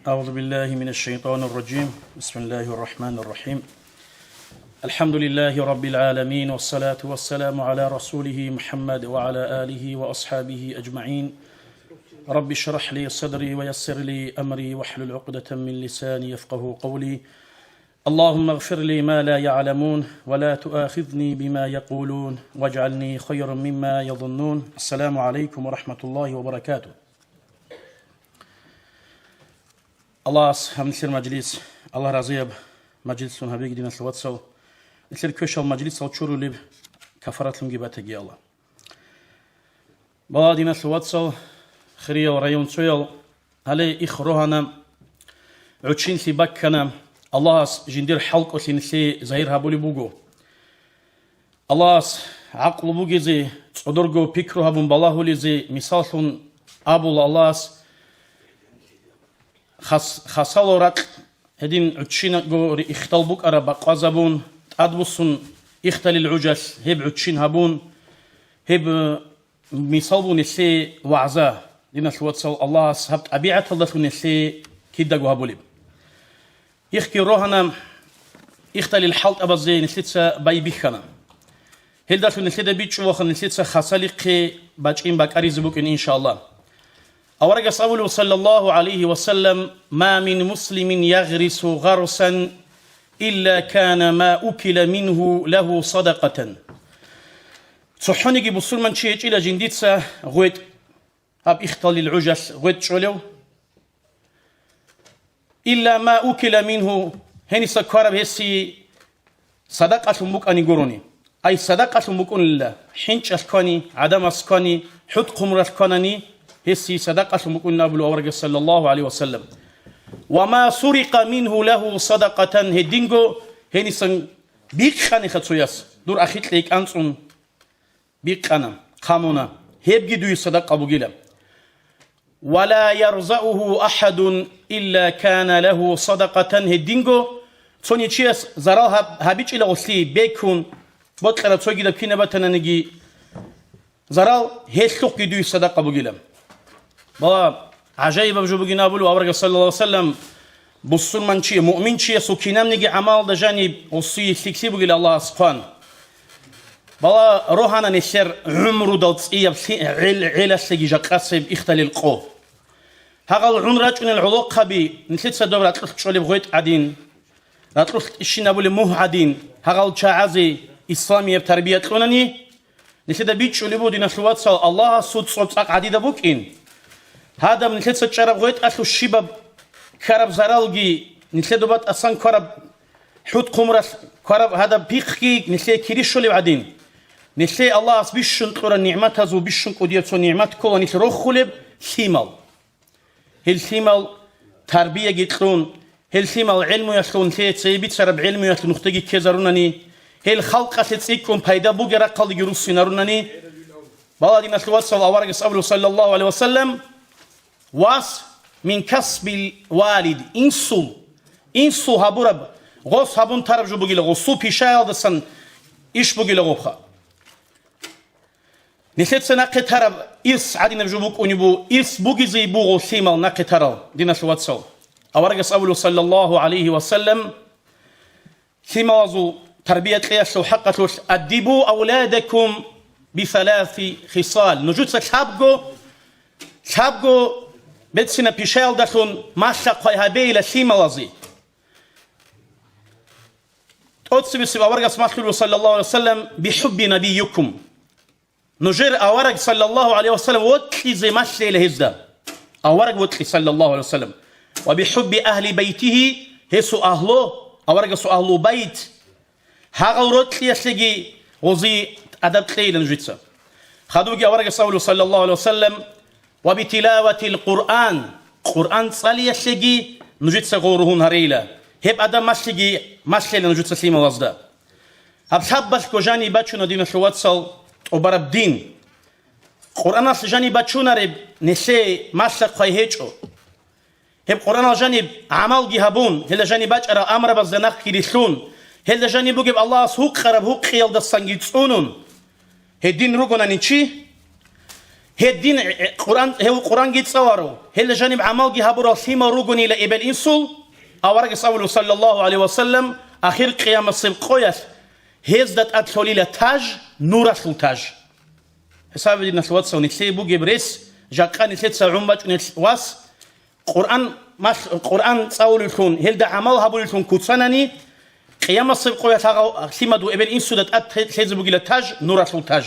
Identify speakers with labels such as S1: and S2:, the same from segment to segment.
S1: أعوذ بالله من الشيطان الرجيم. بسم الله الرحمن الرحيم. الحمد لله رب العالمين، والصلاة والسلام على رسوله محمد وعلى آله وأصحابه أجمعين. رب اشرح لي صدري ويسر لي أمري واحلل عقدة من لساني يفقه قولي. اللهم اغفر لي ما لا يعلمون ولا تؤاخذني بما يقولون واجعلني خيرا مما يظنون. السلام عليكم ورحمة الله وبركاته. Allah's hamdlillah majlis, Allah razıyab majlisun habig dina salwatsal. İsler köşal majlis sal çurulib kafaratlum gibatagi Allah. Bala dina salwatsal khriya rayon soyal hale ikhrohana uçin si bakkana Allah's jindir halq osin si zahir habuli bugo. Allah's aqlu bugizi odorgo pikro habun balahulizi misalsun abul Allah's خاصال ورق هدين عشين جو اختل بوك أربع قازبون أدبسون اختل العجس هب عشين هبون هب مصابون السي وعزا دينا سوات سال الله سبت أبيعة الله السي كيدا جو هبوليب يحكي روحنا اختل الحلط أبزي نسيتسا باي بيخنا هل دارتو نسيدا بيتشو وخن نسيتسا خاصالي باجين باك أريزبوك إن شاء الله. أورق صلى صلى الله عليه وسلم ما من مسلم يغرس غرسا إلا كان ما أكل منه له صدقة. صحوني بصور من شيء إلى جنديتسا غويت هب اختل العجس غويت شولو إلا ما أكل منه هني سكارب هسي صدقة مك أني قروني أي صدقة مك الله حنش أسكاني عدم أسكاني حد قمر أسكانني هسي صدقة مكون نابل أورج صلى الله عليه وسلم. وما سرق منه له صدقة هدينجو هني سن بيكخاني خطوياس دور أخيت ليك أنصون بيكخانا خامونا هبجي دوي صدقة بوجيلا. ولا يرزقه أحد إلا كان له صدقة هدينجو توني تشياس زرال هبيج إلى أصلي بيكون بطلنا توجي دبكينا بتنا نجي زرال هسلوك دوي صدقة بوجيلا. بلا عجيب بجو بجينا بقولوا أورج صلى الله عليه وسلم بصون من شيء مؤمن شيء سكينام نجي عمال ده جانب وصي سكسي بقول الله سبحان بلا روحنا نسير عمره دلت إيه عيلة سجى جقاسب اختل القو هذا العمرات من العلاقة بي نسيت صدق لا تروح شغل بغيت عدين لا تروح إشينا بقول مه عدين هذا الشعازي إسلامي بتربية لونني نسيت بيت شغل بودي نسوات صل الله صوت صوت عديدة بوكين هذا من ثلاثة شرب غيت أخو الشباب كرب زرالجي نسيدوبات أصلا كرب حوت قمرس كرب هذا بيخي نسي كريش شو اللي بعدين نسي الله أسبيشون تقول النعمات هذو بيشون قدير تو نعمات كل نسي روح خلب ثيمال هل ثيمال تربية جتلون هل ثيمال علم يسلون سيبيت شرب علم يسلون نختجي كزارونني هل خلق أسيتكم بيدا بوجرا قال يروسي نارونني بعدين أسلوات صلى الله عليه وسلم واس من كسب الوالد إنسو هابورب غوص هابون ترب جو بقيل غوصو بيشايل دسن إيش بقيل غوخا نسيت سناقي ترب إرس عادي نبجو بوك ونبو إرس بوغي زي بو غوثيمال ناقي ترب دينا سوات سو أورقس صلى الله عليه وسلم ثيمازو تربية قياس وحقة أدبوا أولادكم بثلاث خصال نجود سابقو بتسنا بيشال دخون ماشا قاي هبيل سيمالازي أتسبي سبا ورق اسمه صلى الله عليه وسلم بحب نبيكم نجر أورق صلى الله عليه وسلم وتلي زي ماشي لهزدا أورق وتلي صلى الله عليه وسلم وبحب أهل بيته هسو أهله أورق سو أهل بيت هاغل روتلي يسلجي وزي أدب تلي لنجتسا خدوجي أورق صلى الله عليه وسلم وبتلاوة القرآن قرآن صلي الشجي نجد سغورهن هريلا هب أدم مسجي مسجي نجد سليم وزدا هب حبس كجاني باتشون دين شوات صل وبرب دين قرآن سجاني باتشون رب نسي مسجد خيهجو هب قرآن جانب عمل جهبون هل جانب باتش أرى أمر بزناق كيرسون هل جانب بوجب الله سوق خرب هوق خيال دستانجيتسونون هدين روجنا نشي هدين قرآن هو قرآن جيت صوره هل جانب عمل جهبرا سيما روجني إلى إبل إنسول أورج صلى الله عليه وسلم آخر قيام السبقية هزدت أدخل إلى تاج نور التاج حساب دينا سوات سوني سيبو جبريس جاكان نسيت سعمبة واس قرآن صاول الكون هل ده عمل هبول الكون كتسانني قيام السبقية سيما دو إبل إنسول هزبو إلى تاج نور التاج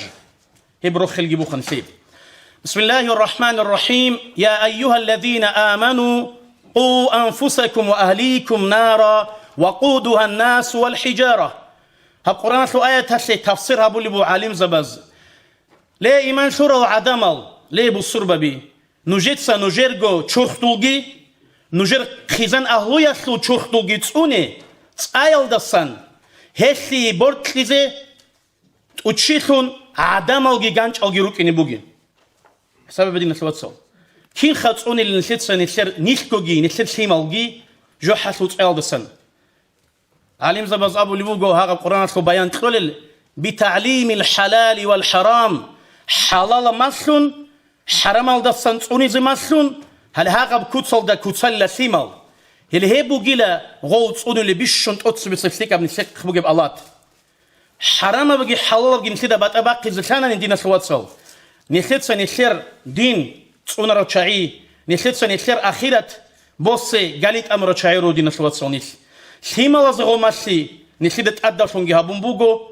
S1: هبروخ الجبو خنسيب. بسم الله الرحمن الرحيم. يا أيها الذين آمنوا قوا أنفسكم وأهليكم نارا وقودها الناس والحجارة. هالقرآن شو آية هسي تفسيرها بولي بو عالم زبز ليه إيمان شورا وعدمل ليه بصربة بي نجيتسا نجيرغو تشورختولغي نجير خيزان أهلويا سلو تشورختولغي تسوني تسايل دسان هسي بورتليزي تشيخون عدمل جيغانش أو جيروك إني بوغي سبب بدينا سواتسو كين خاطوني لنسيتسا نسير نيشكوغي نسير سيمالغي جو حسلو تسايل دسان عالم زبز أبو لبوغو هذا القرآن سو بيان تقول بتعليم الحلال والحرام حلال مسلون حرام الدسان تسوني زي مسلون هل هذا بكوتسل دا كوتسل لسيمال هل هيبو جيلا غول تسوني اللي بيشون تقص بسفسيك ابن سيك خبوغي بألات حرام بجي حلال بجي نسيدا باتباقي زلتانا ندينا سواتسو نسيتسا نسير دين تسونا رتشاعي نسيتسا نسير أخيرت بوسي قالت أمر رتشاعي رو دينا سواتسو نس سيما لزغو ماسي نسيدت أدى شونجي هابون بوغو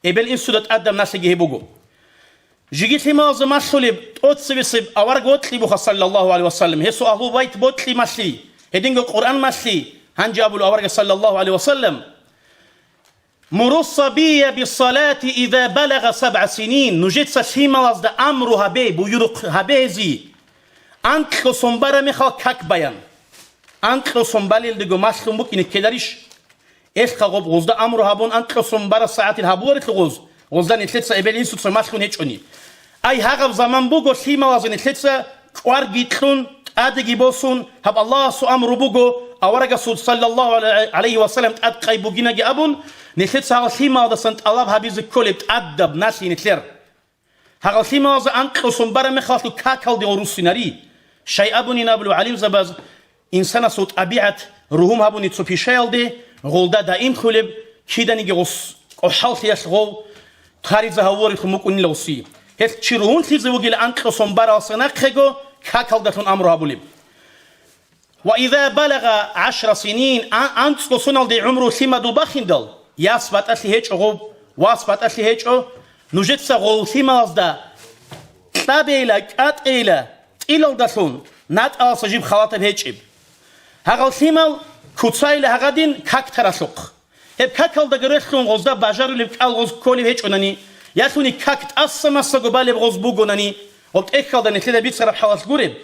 S1: إبل إنسو دت أدى ناسي جيه بوغو جيجي سيما لزغو ماسولي تقوتسي بسيب أورغ وطلي بوخا صلى الله عليه وسلم هسو أهو بايت بوطلي ماسي هدينغو القرآن ماسي هنجي أبو الأورغ صلى الله عليه وسلم مروا الصبي بالصلاة إذا بلغ 7 سنين نجيت سيما لزغو أمرو هبي بيروق هبيزي أنتلو صنبارا ميخال كاك بيان أنتلو صنبالي لديغو ماسلو ممكن كداريش إيش خغوب غزدا أمرو هابون أنتلو صنبارا ساعات الهابورة الغز غزدا نتلتسا إبل إنسو تسو ماسلو نيچوني أي هاغب زمان بوغو سيما لزغو نتلتسا كوار جيتلون أدقي بوسون هب الله سو أمرو بوغو أورغا سود صلى الله عليه وسلم تأدقى بوغينا جي أبون نتلتسا هاغ سيما لزغو سنت الله هبيز كولي تأدب ناسي نتلر هاغ سيما لزغو أنتلو صنبارا مخاطو كاكال دي غروسي ناري شيء أبوني نابلو عليم زباز إنسان صوت أبيعت روهم هابوني تسوبي شايل دي غولدا دائم خلب كيدا نيجي غص وحالتي يسغو تخارج هوري خموكوني لوسي هس تشيرون تيزي وجيل أنك صنبارا وصناقخو كاكال داتون أمر هابوليب وإذا بلغ 10 سنين أنت صنال دي عمره سيما دو باخندل ياسبات أسلي هيج غوب واسبات أسلي هيج نجد سغول سيما أصدا تابيلا كاتيلا إلو داتون نات أل سجيب خلاطة بهيجيب هاغل سيمال كوتسايل هاغادين كاك تراسوق هب كاكال دغريخون غوزدا باجارو لبقال غوز كولي هيجوناني ياسوني كاك تأسما سغوبالي بغوز بوغوناني وقت إخال داني تلدا بيت سرب حواس غوريب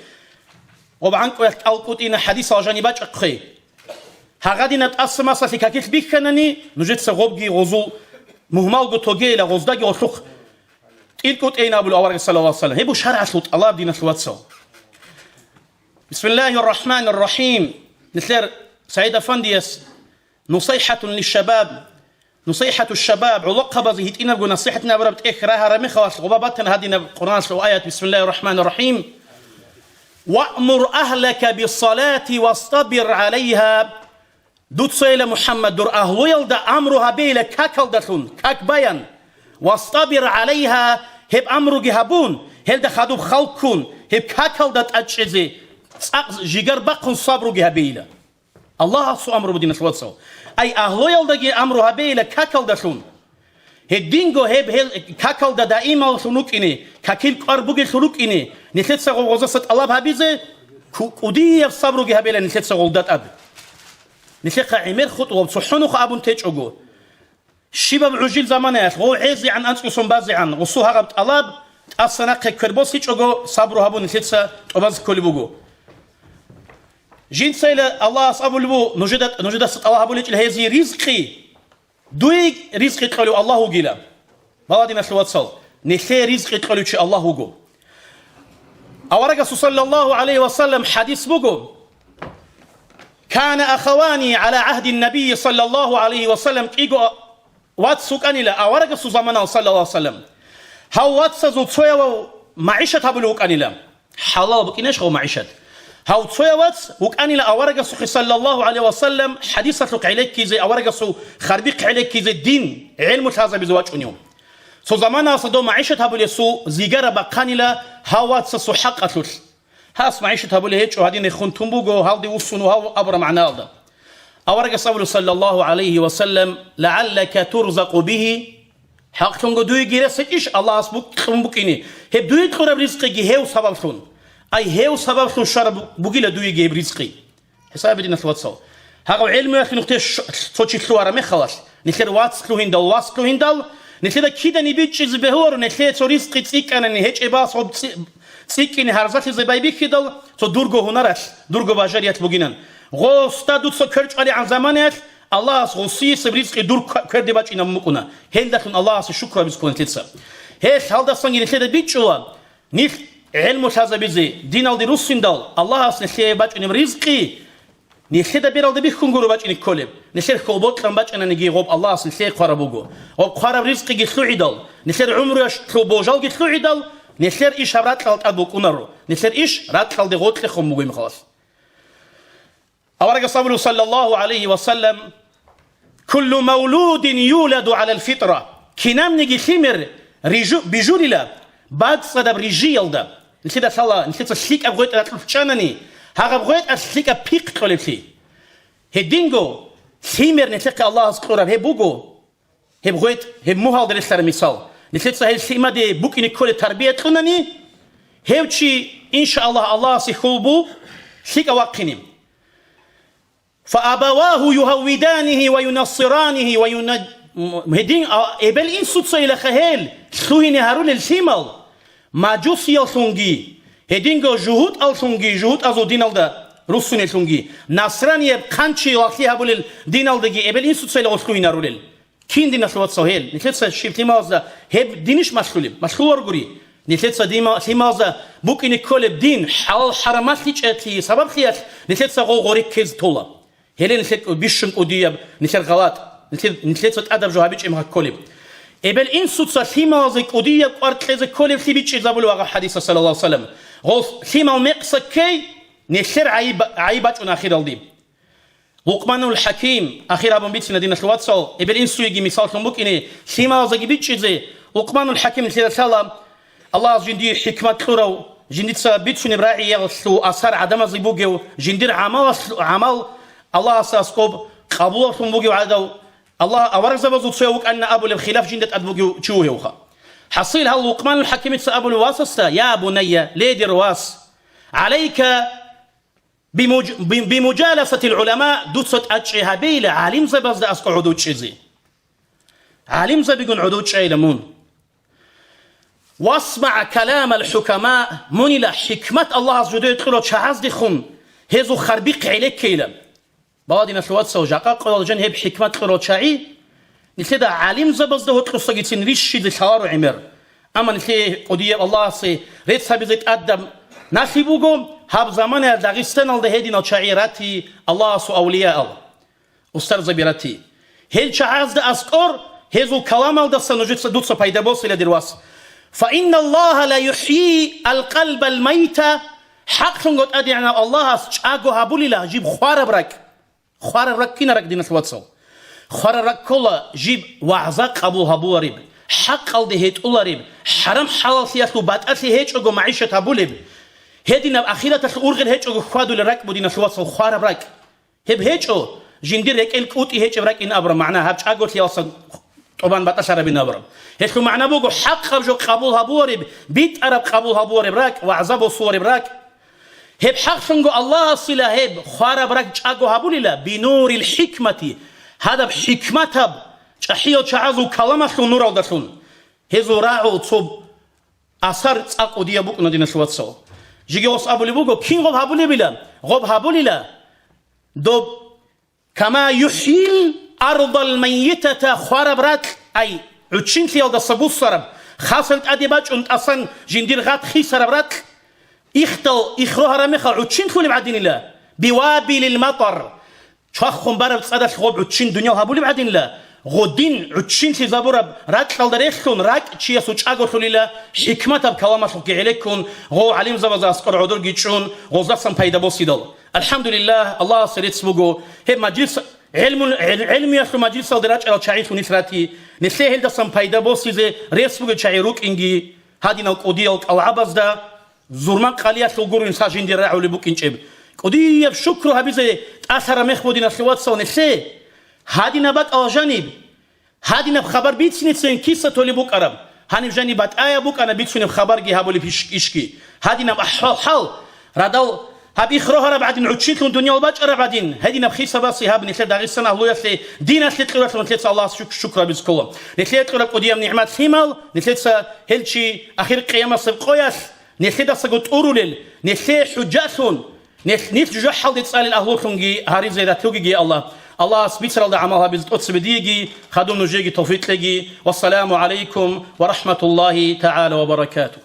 S1: وبعنكو يتقالقوتين حديث على باج أقخي هاغادين تأسما ساسي كاكيخ بيخناني نجد سغوبجي غوزو مهمال غوتوغي لغوزداجي غوشوخ تيلكوت أين أبو الأورق صلى الله عليه وسلم هبو شرع صوت الله بدينا سواتسو بسم الله الرحمن الرحيم نسلر سعيد فانديس نصيحة للشباب نصيحة الشباب علقب زهيت إنا بقول نصيحتنا بربط إخراها رمي خلاص غبابتنا هذه القرآن سو آيات بسم الله الرحمن الرحيم وأمر أهلك بالصلاة واصطبر عليها دوت سيل محمد در أهو يلدا أمرها بيلا كاكل دخون كاك بيان واصطبر عليها هب أمر جهبون هل دخلوا خلقون هب كاكل دات أجزي جيجر باقون صبروا جهبيلا الله سو أمر بدينا سواتسو أي أهلو يلدقي أمرها بيلا كاكل دخون هدينغو هب هل كاكل دا دائما سنوك إني كاكيل قربوغي سنوك إني نسيت سغو غزصت الله بهبيزي كودي صبروا جهبيلا نسيت سغو دات أب نسيت عمير خطوة وصحنو خابون تيجوغو شباب عجيل زمانيات غو عيزي عن أنسو سنبازي عن غصوها غبت ألاب أصناق كربوسي تيجوغو صبروا هابون نسيت سغوباز كولي بوغو جين سيلا الله أصابه لبو نجدت ست الله بوليج الهيزي رزقي دوي رزقي تقولوا الله جيلا بلادنا سلوات صل نسي رزقي تقولوا شيء الله جو أورجا صلى الله عليه وسلم حديث بوجو كان أخواني على عهد النبي صلى الله عليه وسلم إيجو واتسوك أني لا أورجا زمانه صلى الله عليه وسلم هاو واتسزو تسويو معيشة هابلو وكانيلا حلال بكيناش هو معيشة هاو تسويوات وكانيلا أورجا سخي صلى الله عليه وسلم حديثة عليك زي أورجا سو خربيق عليك زي الدين علم هذا بزواج اليوم سو زمانا صدو معيشة هابلو سو زيجارة بكانيلا هاوات سو حق أتلوش هاس معيشة هابلو هيك وهادين خنتم بوجو هالدي وصنو هاو أبرم معنا هذا أورجا صلى الله عليه وسلم لعلك ترزق به حق تونغو دوي جيرس إيش الله أسبوك خنبوكيني هب دوي تخرب رزقي هيو سببتون أي هيو سببتون شرب بوجيلا دوي جيب رزقي حساب دينا ثواتسو هاو علم يا أخي نقطة توشي ثوارا ما خلاص نخير واتس كلوهندال واس كلوهندال نخير كيدا نبيتش زبهور نخير رزقي تيك أنا نهيج إباس أو تيكني هرزات زبايبي كيدال تو دورغو هنرش دورغو باجريات بوجينان غوستا دوت سكرج علي عن زمانات الله غوسي سبريز دور كردي باج إنام مكونا هندخن الله شكرا بسكون تيتسا هيش هالدا سانجي نخير بيتشوا نيف علم هذا بيزي دين الدي روسيندال الله نخير باج إنام رزقي نخير بيرال دي بيخون غورو باج إنك كولب نخير خوبوت كم باج إنا نجي غوب الله نخير قربوجو غوب قرب رزقي جثوعدال نخير عمره يش خوبوجال جثوعدال نخير إيش هبرات خلط أبوك ونرو نخير إيش رات خلط غوت لخم مجيم خلاص أورجا صلى الله عليه وسلم كل مولود يولد على الفطرة كنام نجي خمر رجو بجوريلا بعد صدب رجيل ده نخير صلا نخير سليك أبغيت أتلفشانني هذا أبغيت أسليك أبيك قلبتي هدينجو خمر نخير الله سكورة هبوجو هبغيت هبموها درس المثال نخير سهل سيما دي بوك إن كل تربية خناني هوشي إن شاء الله سيخوبو سليك أواقيني فأبواه يهودانه وينصرانه هدين إبل إنسو تسيل خهيل سوهي هارول السيمال ماجوسي الثونجي هدينغو جهود الثونجي جهود أزو دين الدا رسون الثونجي نصراني بخانشي وقتها بول دين الدجي إبل إنسو تسيل غسلوهي هارول كين دين الثوات سهيل نتلتسا شيبتي مازدا هب دينش مشلول غوري نتلتسا ديما مازدا بوك إن كل دين حلال حرامات ليش أتلي سبب خيات نتلتسا غوري كيز تولا هلين نسيت بيشن قدية نسيت غلط نسيت أدب جوابيش إمها كولب إبل إن صوت سيما زي قدية قارت لزي كولب ثبيتش زبلوا على حديث صلى الله عليه وسلم غوث سيما مقصد كي نسير عيبات ونأخير الدين لقمان الحكيم أخير أبو بيتنا دينا الواتسال إبل إن سويجي مثال كمبوك إني سيما زي بيتش زي لقمان الحكيم نسير سلام الله جندي حكمة كورو جندي تسبيتش نبراعي يغسلو أثر عدم زي بوجو جندير عمل الله سأسكوب قبول ثمبوجي وعدو الله أورج زبزو تسويك أن أبو الخلاف جندت أدبوجي تشوه وخا حصيل هاللقمان الحكيم أبو الواسطة يا بني ليدي رواس عليك بمجالسة العلماء دوتسة أتشيها بيلا عالم زبز دا أسكو عدود شيزي عالم زبيقون عدود شي لمون واسمع كلام الحكماء من إلى حكمة الله عز وجل يدخلوا تشعز دي خم هزو خربيق عليك كيلا بعد نسوات سوجاقا قال جن هب حكمة قروتشاعي نتدا عالم زبز ده تقص جتين ريش دي شعار عمر أما نتي قدية الله سي ريت سبزت أدم ناسيبوجو هاب زمان داغستان على هدينا شعيراتي الله سو أولياء أستر زبيراتي هل شعاز ده أسكور هزو كلام على دسنوجت دوتس بايدا بوس إلى درواس فإن الله لا يحيي القلب الميت حق قد أدعنا الله شاقو هابولي لا جيب خوار برك كنا رك دينا سواتسو خوار رك كلا جيب وعزاق أبو هابو ريب حق الده هيت أولا ريب حرام حلال سياسو بات أسي هيت أجو معيشة هابو ريب هدينا أخيرا تأورغل هيت أجو خوادو لرك بدينا سواتسو خوار برك هب هيت أو جندير هيك الكوتي هيت برك إن أبرم معناها هبش أجو سياسو طبعا بتأشر بين أبرم هيك معناه بوجو حق أبجو قبول هابو ريب بيت أرب قبول هابو ريب راك وعزابو صور براك هب حق فنجو الله صلة هب خوار برك أجو هابوليلا بنور الحكمة هذا بحكمة شحيو شعزو كلامه نور ودسون هزو راعو تصب أثر تأقو ديابوك ندينا شوات سو جيجي وص أبولي بوجو كين غب هابولي بلا غب هابوليلا دوب كما يحيي أرض الميتة خوار برك أي عشين فيال دسبوس صرب خاصة أديباج أنت أصلا جندير غات خي صربرك إخروها رميخا عدشين فولي بعدين الله بوابل المطر شخهم بارب تصادف غوب عدشين دنيا وهابولي بعدين الله غودين عشين في زبورب راك خلدريخون راك تشيا سوچاغو خليلا حكمة بكلام شوكي عليكم غو عليم زبازا اسقر عدور جيتشون غوزاسم بايدا بوسيدل الحمد لله الله سريت سموغو هي مجلس علم يخو مجلس الدراج على شعيف ونفراتي نسيه هل دسم بايدا بوسيزه ريسبوغو شعيروك انجي هادي نو قوديالك العباز دا زورمان قاليات لغورو انساجين دي راعو لبوك انشب قودي شكرو هبيزه اثر مخبودين الخوات سو نسيه هادي نبات او جانب هادي نب خبر بيتسنيتسن كيسه تولي بوك عرب هاني جانبات ايا بوك انا بيتسني خبر جي هابولي بيشكي هادي نب حال رادل هاب إخراها بعدين عشيتهم دنيا وباجر بعدين هذه نبخيسة بس هاب نتلد داعي السنة الله يسلي دينا نتلد قرأت نتلد الله شكرا بذكره نتلد قرأت قديم نعمة ثمال نتلد هلشي آخر قيامة سبقياس نتلد سقط أورول نتلد حجاتهم نتلد جحل تسأل الأهل خنجي هاري زيدا توجي الله سبيتر الله عملها بزت بديجي خدم نجيجي توفيق لجي والسلام عليكم ورحمة الله تعالى وبركاته.